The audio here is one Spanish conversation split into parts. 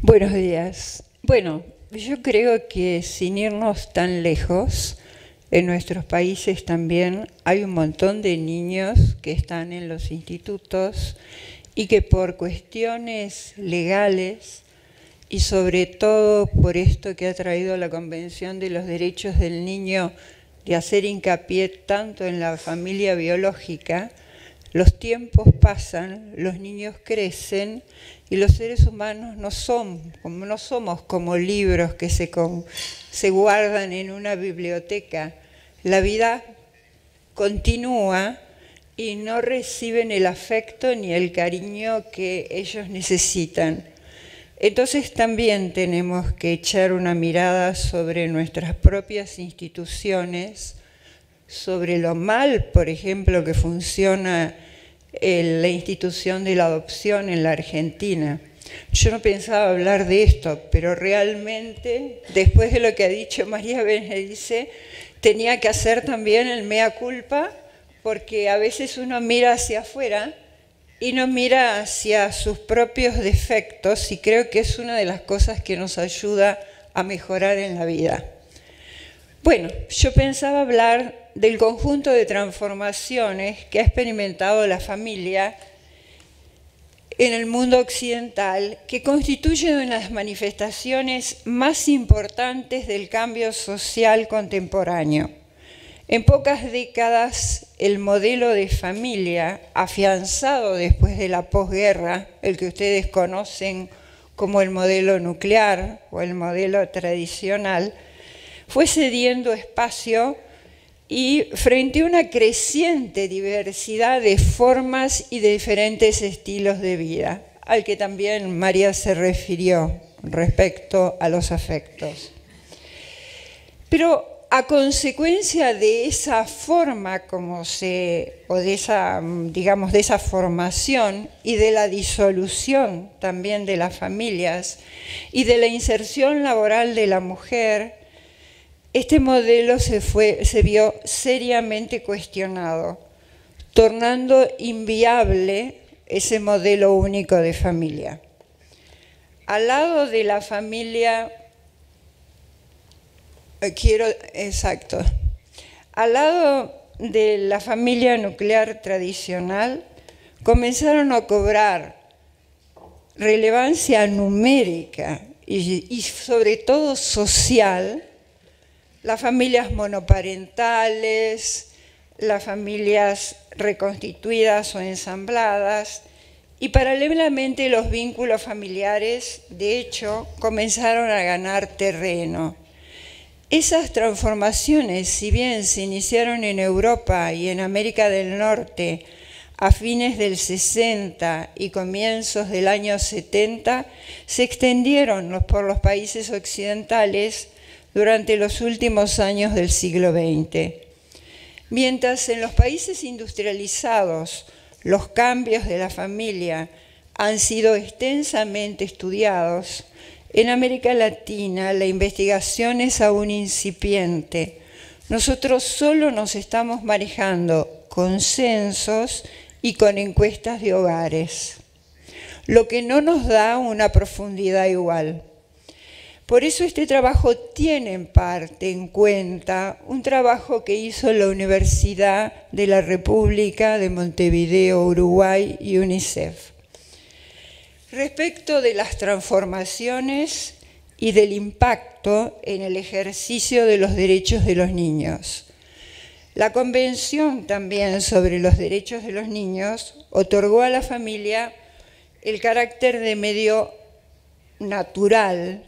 Buenos días. Bueno, yo creo que sin irnos tan lejos, en nuestros países también hay un montón de niños que están en los institutos y que por cuestiones legales y sobre todo por esto que ha traído la Convención de los Derechos del Niño de hacer hincapié tanto en la familia biológica, los tiempos pasan, los niños crecen y los seres humanos no somos como libros que se guardan en una biblioteca. La vida continúa y no reciben el afecto ni el cariño que ellos necesitan. Entonces también tenemos que echar una mirada sobre nuestras propias instituciones, sobre lo mal, por ejemplo, que funciona la institución de la adopción en la Argentina. Yo no pensaba hablar de esto, pero realmente, después de lo que ha dicho María Benedice, tenía que hacer también el mea culpa, porque a veces uno mira hacia afuera y no mira hacia sus propios defectos, y creo que es una de las cosas que nos ayuda a mejorar en la vida. Bueno, yo pensaba hablar del conjunto de transformaciones que ha experimentado la familia en el mundo occidental, que constituyen una de las manifestaciones más importantes del cambio social contemporáneo. En pocas décadas, el modelo de familia, afianzado después de la posguerra, el que ustedes conocen como el modelo nuclear o el modelo tradicional, fue cediendo espacio y frente a una creciente diversidad de formas y de diferentes estilos de vida, al que también María se refirió respecto a los afectos. Pero a consecuencia de esa forma de esa formación y de la disolución también de las familias y de la inserción laboral de la mujer, este modelo se vio seriamente cuestionado, tornando inviable ese modelo único de familia. Al lado de la familia, al lado de la familia nuclear tradicional, comenzaron a cobrar relevancia numérica y sobre todo social, las familias monoparentales, las familias reconstituidas o ensambladas, y paralelamente los vínculos familiares, de hecho, comenzaron a ganar terreno. Esas transformaciones, si bien se iniciaron en Europa y en América del Norte a fines del 60 y comienzos del año 70, se extendieron por los países occidentales durante los últimos años del siglo XX. Mientras en los países industrializados los cambios de la familia han sido extensamente estudiados, en América Latina la investigación es aún incipiente. Nosotros solo nos estamos manejando con censos y con encuestas de hogares, lo que no nos da una profundidad igual. Por eso este trabajo tiene en parte en cuenta un trabajo que hizo la Universidad de la República de Montevideo, Uruguay, y UNICEF. Respecto de las transformaciones y del impacto en el ejercicio de los derechos de los niños. La Convención también sobre los derechos de los niños otorgó a la familia el carácter de medio natural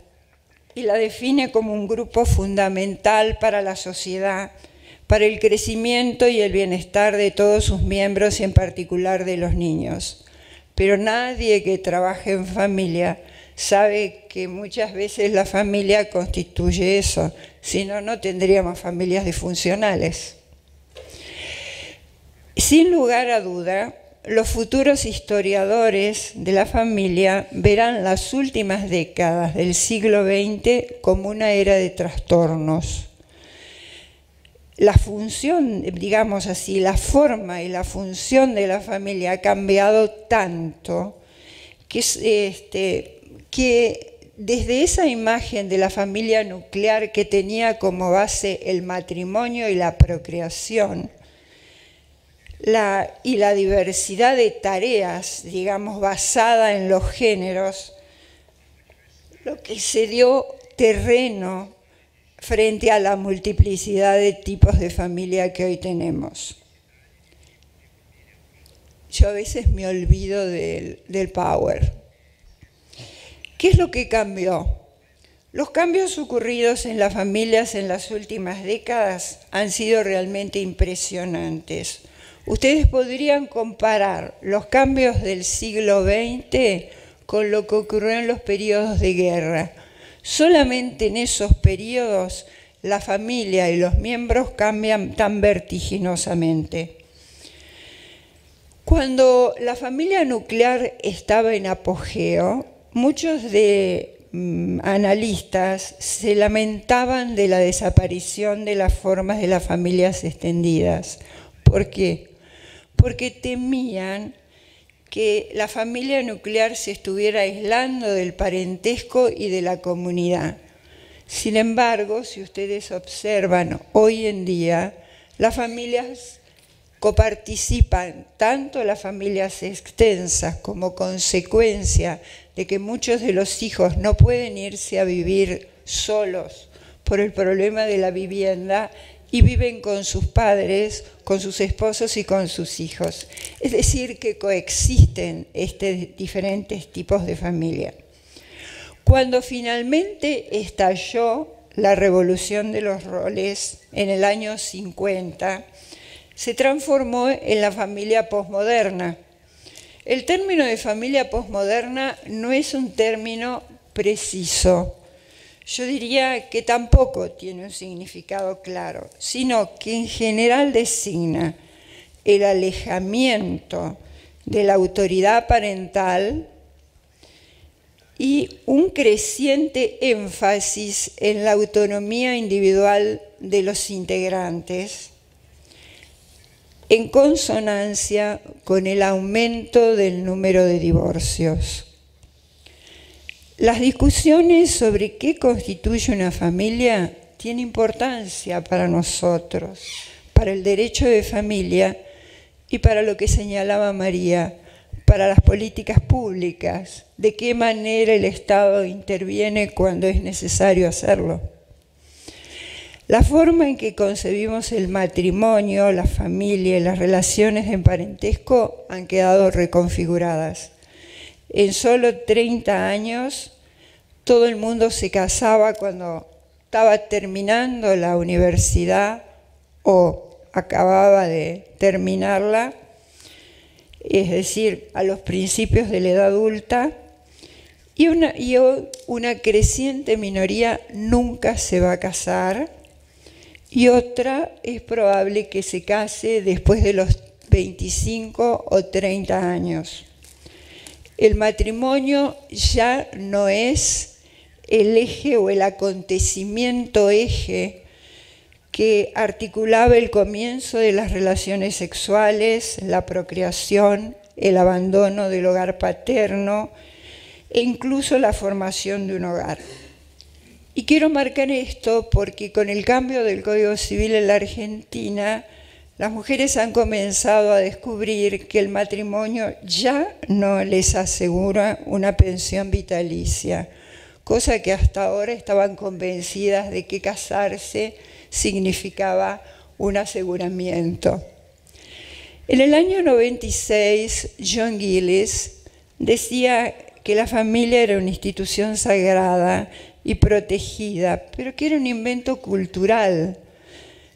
y la define como un grupo fundamental para la sociedad, para el crecimiento y el bienestar de todos sus miembros y en particular de los niños. Pero nadie que trabaje en familia sabe que muchas veces la familia constituye eso, si no, no tendríamos familias disfuncionales. Sin lugar a duda, los futuros historiadores de la familia verán las últimas décadas del siglo XX como una era de trastornos. La función, digamos así, la forma y la función de la familia ha cambiado tanto que desde esa imagen de la familia nuclear que tenía como base el matrimonio y la procreación, y la diversidad de tareas, digamos, basada en los géneros, lo que se dio terreno frente a la multiplicidad de tipos de familia que hoy tenemos. Yo a veces me olvido del power. ¿Qué es lo que cambió? Los cambios ocurridos en las familias en las últimas décadas han sido realmente impresionantes. Ustedes podrían comparar los cambios del siglo XX con lo que ocurrió en los periodos de guerra. Solamente en esos periodos la familia y los miembros cambian tan vertiginosamente. Cuando la familia nuclear estaba en apogeo, muchos analistas se lamentaban de la desaparición de las formas de las familias extendidas. ¿Por qué? Porque temían que la familia nuclear se estuviera aislando del parentesco y de la comunidad. Sin embargo, si ustedes observan hoy en día, las familias coparticipan, tanto las familias extensas como consecuencia de que muchos de los hijos no pueden irse a vivir solos por el problema de la vivienda y viven con sus padres, con sus esposos y con sus hijos. Es decir, que coexisten diferentes tipos de familia. Cuando finalmente estalló la revolución de los roles en el año 50, se transformó en la familia posmoderna. El término de familia posmoderna no es un término preciso. Yo diría que tampoco tiene un significado claro, sino que en general designa el alejamiento de la autoridad parental y un creciente énfasis en la autonomía individual de los integrantes, en consonancia con el aumento del número de divorcios. Las discusiones sobre qué constituye una familia tienen importancia para nosotros, para el derecho de familia y para lo que señalaba María, para las políticas públicas, de qué manera el Estado interviene cuando es necesario hacerlo. La forma en que concebimos el matrimonio, la familia y las relaciones de parentesco han quedado reconfiguradas. En solo 30 años, todo el mundo se casaba cuando estaba terminando la universidad o acababa de terminarla, es decir, a los principios de la edad adulta, y una creciente minoría nunca se va a casar, y otra es probable que se case después de los 25 o 30 años. El matrimonio ya no es el eje o el acontecimiento eje que articulaba el comienzo de las relaciones sexuales, la procreación, el abandono del hogar paterno e incluso la formación de un hogar. Y quiero marcar esto porque con el cambio del Código Civil en la Argentina, las mujeres han comenzado a descubrir que el matrimonio ya no les asegura una pensión vitalicia, cosa que hasta ahora estaban convencidas de que casarse significaba un aseguramiento. En el año 96, John Gillis decía que la familia era una institución sagrada y protegida, pero que era un invento cultural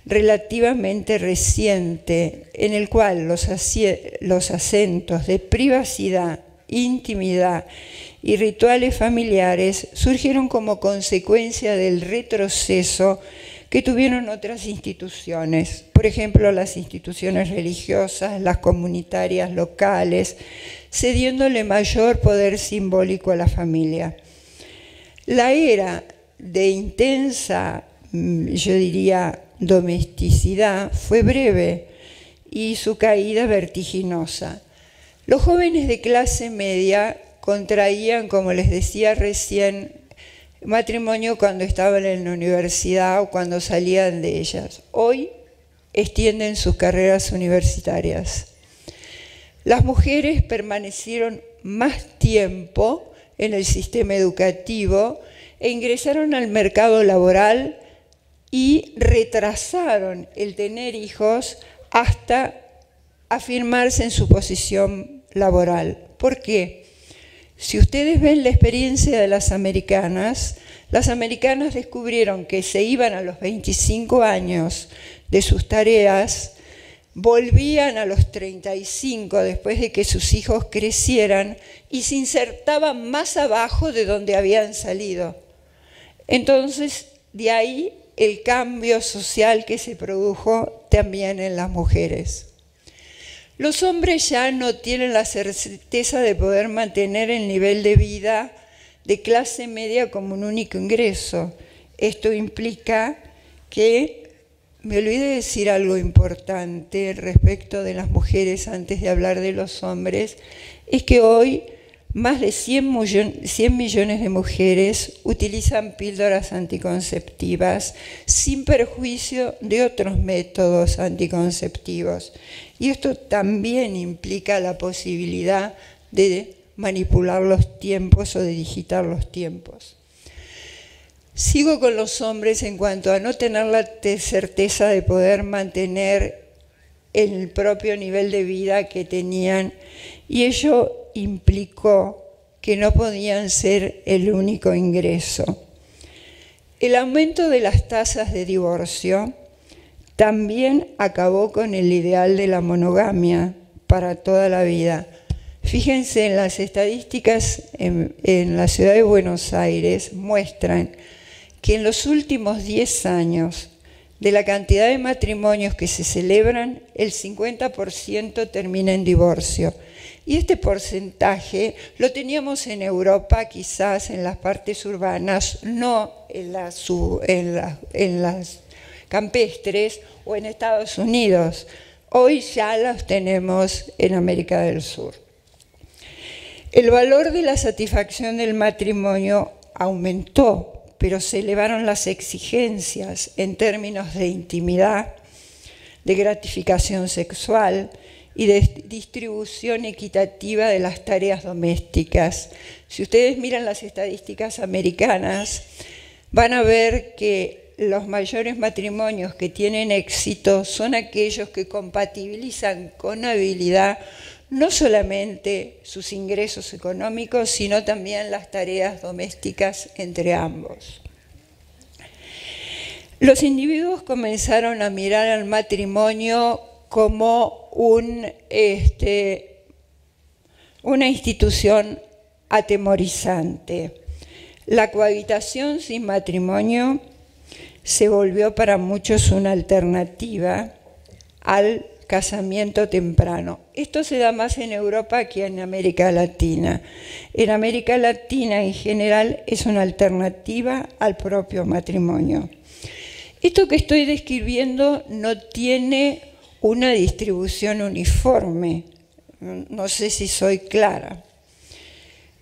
relativamente reciente, en el cual los acentos de privacidad, intimidad y rituales familiares surgieron como consecuencia del retroceso que tuvieron otras instituciones, por ejemplo, las instituciones religiosas, las comunitarias locales, cediéndole mayor poder simbólico a la familia. La era de intensa, yo diría, domesticidad fue breve y su caída vertiginosa. Los jóvenes de clase media contraían, como les decía recién, matrimonio cuando estaban en la universidad o cuando salían de ellas. Hoy extienden sus carreras universitarias. Las mujeres permanecieron más tiempo en el sistema educativo e ingresaron al mercado laboral y retrasaron el tener hijos hasta afirmarse en su posición laboral. ¿Por qué? Si ustedes ven la experiencia de las americanas descubrieron que se iban a los 25 años de sus tareas, volvían a los 35 después de que sus hijos crecieran y se insertaban más abajo de donde habían salido. Entonces, de ahí el cambio social que se produjo también en las mujeres. Los hombres ya no tienen la certeza de poder mantener el nivel de vida de clase media como un único ingreso. Esto implica que, me olvidé de decir algo importante respecto de las mujeres antes de hablar de los hombres, es que hoy más de 100 millones de mujeres utilizan píldoras anticonceptivas sin perjuicio de otros métodos anticonceptivos. Y esto también implica la posibilidad de manipular los tiempos o de digitar los tiempos. Sigo con los hombres en cuanto a no tener la certeza de poder mantener el propio nivel de vida que tenían, y ello implicó que no podían ser el único ingreso. El aumento de las tasas de divorcio también acabó con el ideal de la monogamia para toda la vida. Fíjense en las estadísticas en la ciudad de Buenos Aires, muestran que en los últimos 10 años, de la cantidad de matrimonios que se celebran, el 50% termina en divorcio. Y este porcentaje lo teníamos en Europa, quizás en las partes urbanas, no en las campestres o en Estados Unidos. Hoy ya los tenemos en América del Sur. El valor de la satisfacción del matrimonio aumentó, pero se elevaron las exigencias en términos de intimidad, de gratificación sexual y de distribución equitativa de las tareas domésticas. Si ustedes miran las estadísticas americanas, van a ver que los mayores matrimonios que tienen éxito son aquellos que compatibilizan con habilidad no solamente sus ingresos económicos, sino también las tareas domésticas entre ambos. Los individuos comenzaron a mirar al matrimonio como una institución atemorizante. La cohabitación sin matrimonio se volvió para muchos una alternativa al casamiento temprano. Esto se da más en Europa que en América Latina. En América Latina, en general, es una alternativa al propio matrimonio. Esto que estoy describiendo no tiene una distribución uniforme. No sé si soy clara.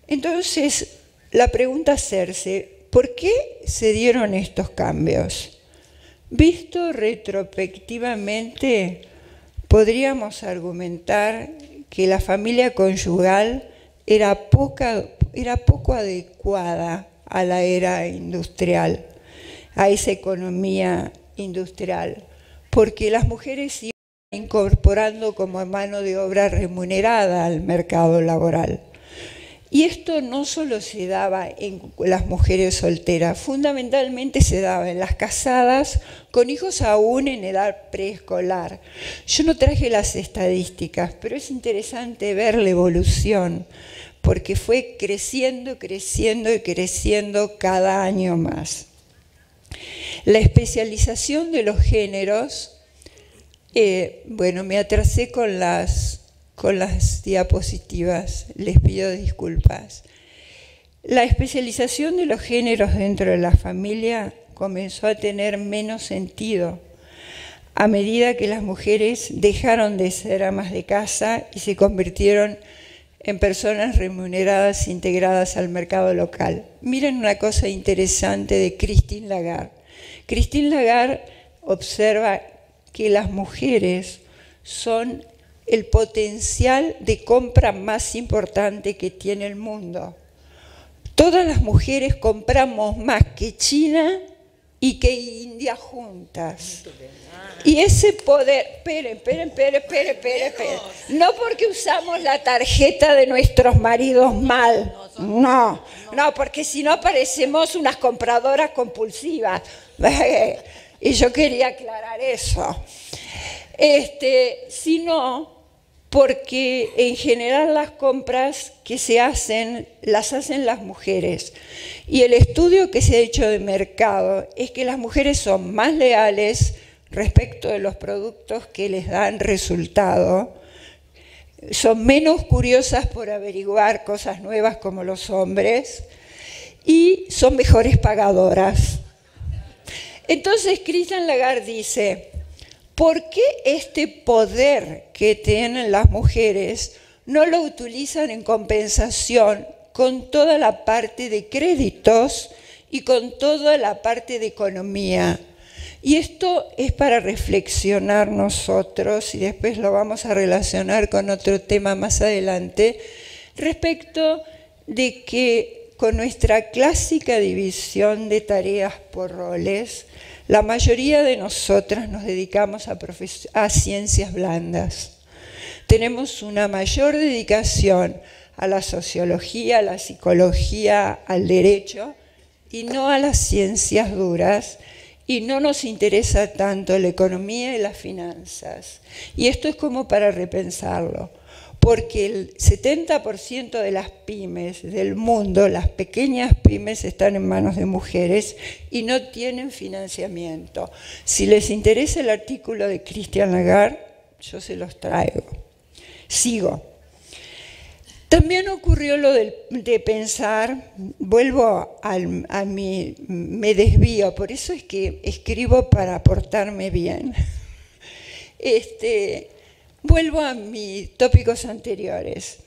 Entonces, la pregunta a hacerse, ¿por qué se dieron estos cambios? Visto retrospectivamente, podríamos argumentar que la familia conyugal era poco adecuada a la era industrial, a esa economía industrial, porque las mujeres se iban incorporando como mano de obra remunerada al mercado laboral. Y esto no solo se daba en las mujeres solteras, fundamentalmente se daba en las casadas con hijos aún en edad preescolar. Yo no traje las estadísticas, pero es interesante ver la evolución, porque fue creciendo, creciendo y creciendo cada año más. La especialización de los géneros, bueno, me atrasé con las diapositivas, les pido disculpas. La especialización de los géneros dentro de la familia comenzó a tener menos sentido a medida que las mujeres dejaron de ser amas de casa y se convirtieron en personas remuneradas integradas al mercado local. Miren una cosa interesante de Christine Lagarde. Christine Lagarde observa que las mujeres son el potencial de compra más importante que tiene el mundo. Todas las mujeres compramos más que China y que India juntas. Y ese poder, esperen. No porque usamos la tarjeta de nuestros maridos mal, no, porque si no parecemos unas compradoras compulsivas. Y yo quería aclarar eso. Sino porque en general las compras que se hacen, las hacen las mujeres. Y el estudio que se ha hecho de mercado es que las mujeres son más leales respecto de los productos que les dan resultado, son menos curiosas por averiguar cosas nuevas como los hombres y son mejores pagadoras. Entonces Christine Lagarde dice, ¿por qué este poder que tienen las mujeres no lo utilizan en compensación con toda la parte de créditos y con toda la parte de economía? Y esto es para reflexionar nosotros, y después lo vamos a relacionar con otro tema más adelante, respecto de que con nuestra clásica división de tareas por roles, la mayoría de nosotras nos dedicamos a ciencias blandas. Tenemos una mayor dedicación a la sociología, a la psicología, al derecho, y no a las ciencias duras, y no nos interesa tanto la economía y las finanzas. Y esto es como para repensarlo, porque el 70% de las pymes del mundo, las pequeñas pymes, están en manos de mujeres y no tienen financiamiento. Si les interesa el artículo de Christine Lagarde, yo se los traigo. Sigo. También ocurrió lo de pensar, vuelvo a mi, me desvío, por eso es que escribo para portarme bien. Vuelvo a mis tópicos anteriores.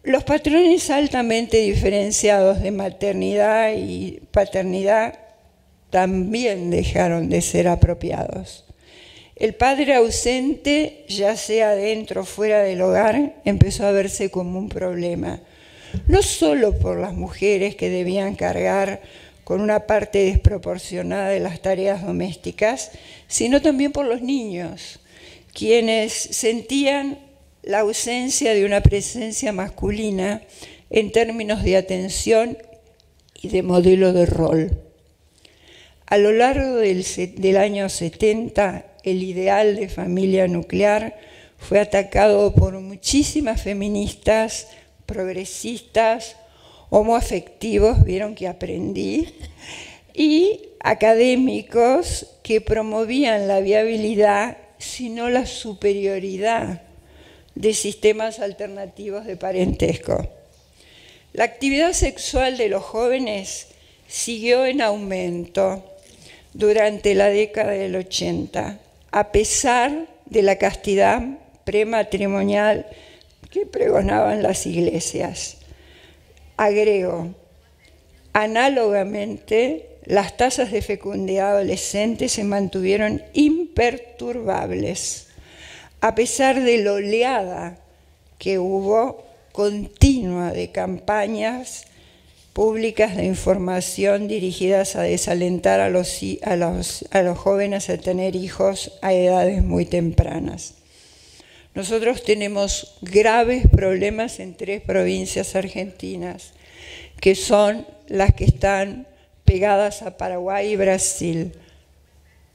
Los patrones altamente diferenciados de maternidad y paternidad también dejaron de ser apropiados. El padre ausente, ya sea dentro o fuera del hogar, empezó a verse como un problema, no solo por las mujeres que debían cargar con una parte desproporcionada de las tareas domésticas, sino también por los niños, quienes sentían la ausencia de una presencia masculina en términos de atención y de modelo de rol. A lo largo del año 70, el ideal de familia nuclear fue atacado por muchísimas feministas, progresistas, homoafectivos, vieron que aprendí, y académicos que promovían la viabilidad, sino la superioridad de sistemas alternativos de parentesco. La actividad sexual de los jóvenes siguió en aumento durante la década del 80, a pesar de la castidad prematrimonial que pregonaban las iglesias. Agrego, análogamente, las tasas de fecundidad adolescente se mantuvieron imperturbables, a pesar de la oleada que hubo continua de campañas públicas de información dirigidas a desalentar a los jóvenes a tener hijos a edades muy tempranas. Nosotros tenemos graves problemas en 3 provincias argentinas, que son las que están pegadas a Paraguay y Brasil: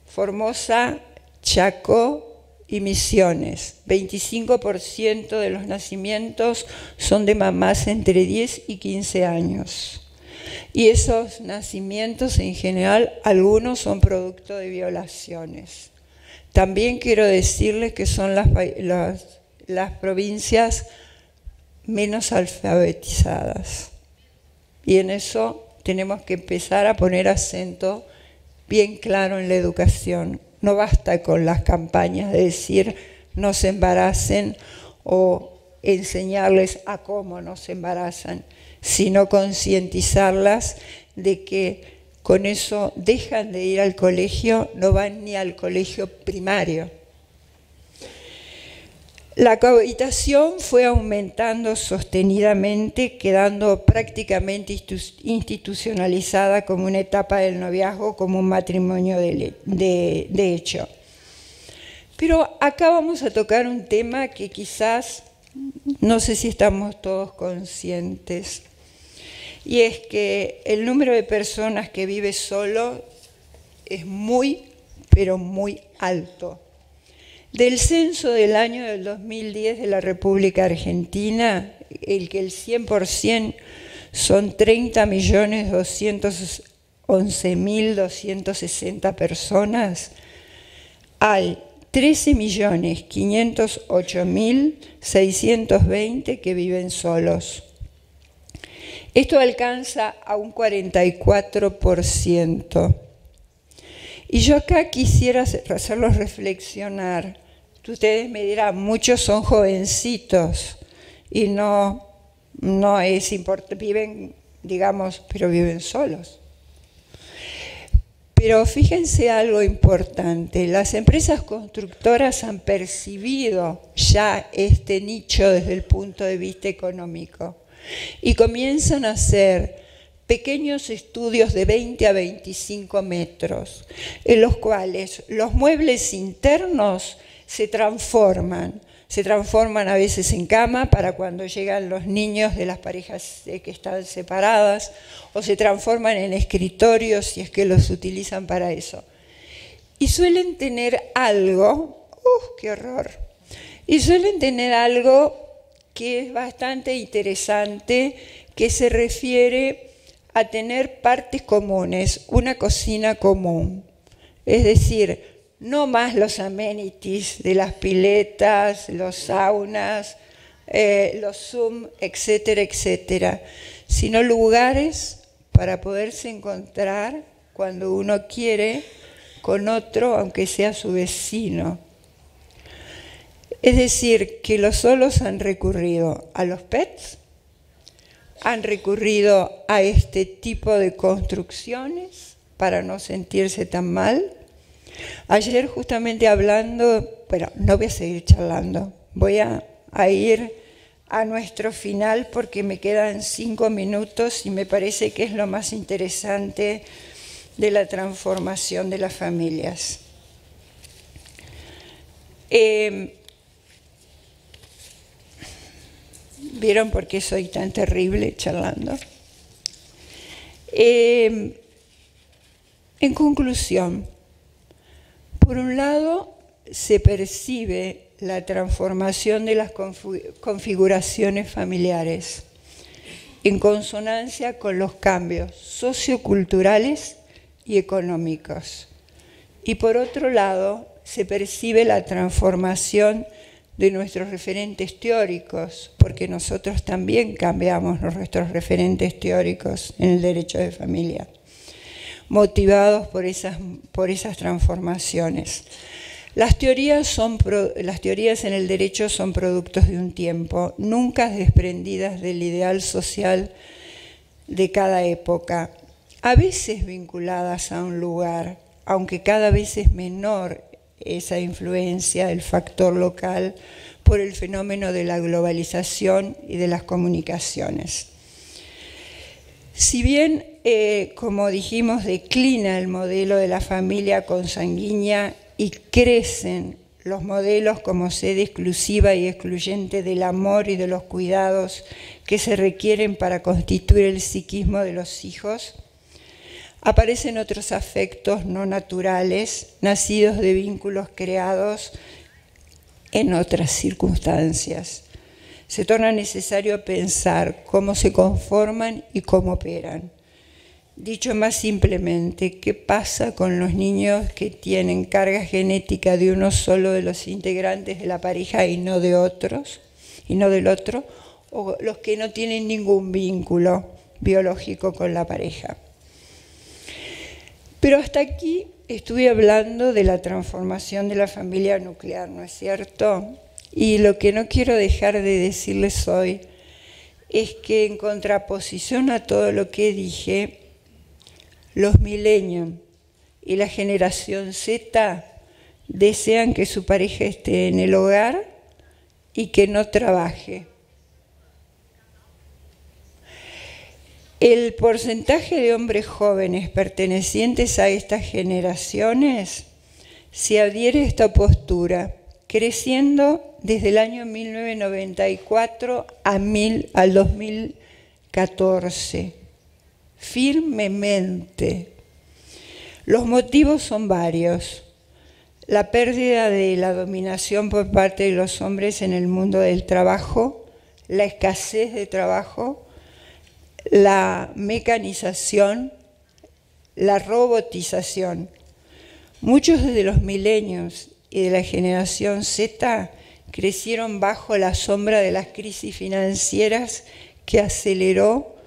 Formosa, Chaco y Misiones. 25% de los nacimientos son de mamás entre 10 y 15 años. Y esos nacimientos, en general, algunos son producto de violaciones. También quiero decirles que son las provincias menos alfabetizadas. Y en eso tenemos que empezar a poner acento bien claro en la educación. No basta con las campañas de decir no se embaracen o enseñarles a cómo no se embarazan, sino concientizarlas de que con eso dejan de ir al colegio, no van ni al colegio primario. La cohabitación fue aumentando sostenidamente, quedando prácticamente institucionalizada como una etapa del noviazgo, como un matrimonio de hecho. Pero acá vamos a tocar un tema que quizás, no sé si estamos todos conscientes, y es que el número de personas que vive solo es muy, pero muy alto. Del censo del año del 2010 de la República Argentina, el 100% son 30.211.260 personas, hay 13.508.620 que viven solos. Esto alcanza a un 44%. Y yo acá quisiera hacerlos reflexionar. Ustedes me dirán, muchos son jovencitos y no es importante, viven, digamos, pero viven solos. Pero fíjense algo importante, las empresas constructoras han percibido ya este nicho desde el punto de vista económico y comienzan a hacer pequeños estudios de 20 a 25 metros, en los cuales los muebles internos se transforman a veces en cama para cuando llegan los niños de las parejas que están separadas, o se transforman en escritorios si es que los utilizan para eso. Y suelen tener algo, ¡qué horror! Y suelen tener algo que es bastante interesante, que se refiere a tener partes comunes, una cocina común. Es decir, no más los amenities de las piletas, los saunas, los Zoom, etcétera, etcétera, sino lugares para poderse encontrar cuando uno quiere con otro, aunque sea su vecino. Es decir, que los solos han recurrido a los pets, han recurrido a este tipo de construcciones para no sentirse tan mal. Ayer justamente hablando, bueno, no voy a seguir charlando, voy a ir a nuestro final porque me quedan 5 minutos y me parece que es lo más interesante de la transformación de las familias. ¿Vieron por qué soy tan terrible charlando? En conclusión, por un lado, se percibe la transformación de las configuraciones familiares en consonancia con los cambios socioculturales y económicos. Y por otro lado, se percibe la transformación de nuestros referentes teóricos, porque nosotros también cambiamos nuestros referentes teóricos en el derecho de familia, motivados por esas transformaciones. Las teorías en el derecho son productos de un tiempo, nunca desprendidas del ideal social de cada época, a veces vinculadas a un lugar, aunque cada vez es menor esa influencia del factor local por el fenómeno de la globalización y de las comunicaciones. Si bien, como dijimos, declina el modelo de la familia consanguínea y crecen los modelos como sede exclusiva y excluyente del amor y de los cuidados que se requieren para constituir el psiquismo de los hijos, aparecen otros afectos no naturales, nacidos de vínculos creados en otras circunstancias. Se torna necesario pensar cómo se conforman y cómo operan. Dicho más simplemente, ¿qué pasa con los niños que tienen carga genética de uno solo de los integrantes de la pareja y no de otros, y no del otro, o los que no tienen ningún vínculo biológico con la pareja? Pero hasta aquí estuve hablando de la transformación de la familia nuclear, ¿no es cierto? Y lo que no quiero dejar de decirles hoy es que en contraposición a todo lo que dije, los millennials y la generación Z desean que su pareja esté en el hogar y que no trabaje. El porcentaje de hombres jóvenes pertenecientes a estas generaciones se adhiere a esta postura, creciendo desde el año 1994 al 2014, firmemente. Los motivos son varios. La pérdida de la dominación por parte de los hombres en el mundo del trabajo, la escasez de trabajo, la mecanización, la robotización. Muchos de los milenios y de la generación Z crecieron bajo la sombra de las crisis financieras que aceleró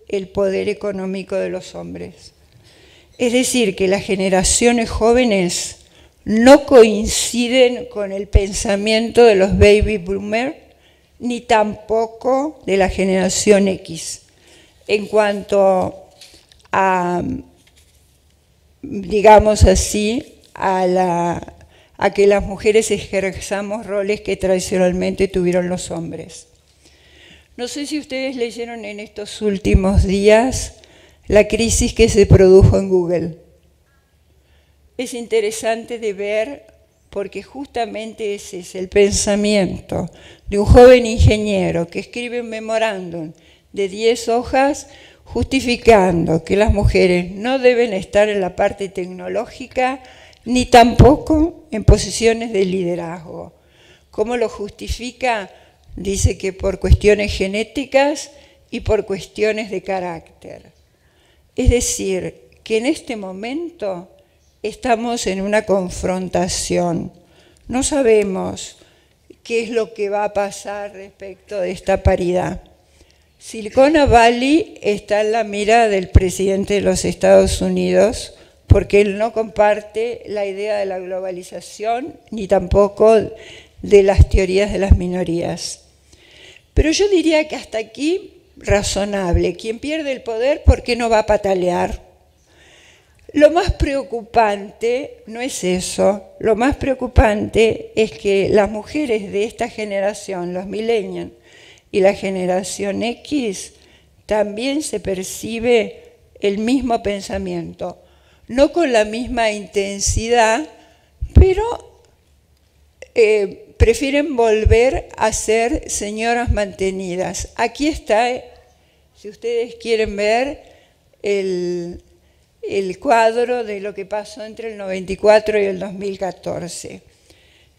el poder económico de los hombres. Es decir, que las generaciones jóvenes no coinciden con el pensamiento de los baby boomers ni tampoco de la generación X en cuanto a, digamos así, a que las mujeres ejerzamos roles que tradicionalmente tuvieron los hombres. No sé si ustedes leyeron en estos últimos días la crisis que se produjo en Google. Es interesante de ver porque justamente ese es el pensamiento de un joven ingeniero que escribe un memorándum de 10 hojas justificando que las mujeres no deben estar en la parte tecnológica ni tampoco en posiciones de liderazgo. ¿Cómo lo justifica? Dice que por cuestiones genéticas y por cuestiones de carácter. Es decir, que en este momento estamos en una confrontación. No sabemos qué es lo que va a pasar respecto de esta paridad. Silicon Valley está en la mira del presidente de los Estados Unidos porque él no comparte la idea de la globalización ni tampoco de las teorías de las minorías. Pero yo diría que hasta aquí razonable. Quien pierde el poder, ¿por qué no va a patalear? Lo más preocupante no es eso. Lo más preocupante es que las mujeres de esta generación, los millennials y la generación X, también se percibe el mismo pensamiento. No con la misma intensidad, pero prefieren volver a ser señoras mantenidas. Aquí está, si ustedes quieren ver, el cuadro de lo que pasó entre el 94 y el 2014.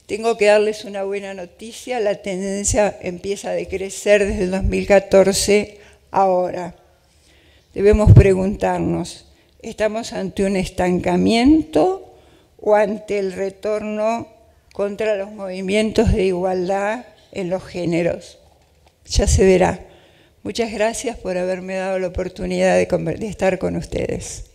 Tengo que darles una buena noticia, la tendencia empieza a decrecer desde el 2014 ahora. Debemos preguntarnos, ¿estamos ante un estancamiento o ante el retorno contra los movimientos de igualdad en los géneros? Ya se verá. Muchas gracias por haberme dado la oportunidad de estar con ustedes.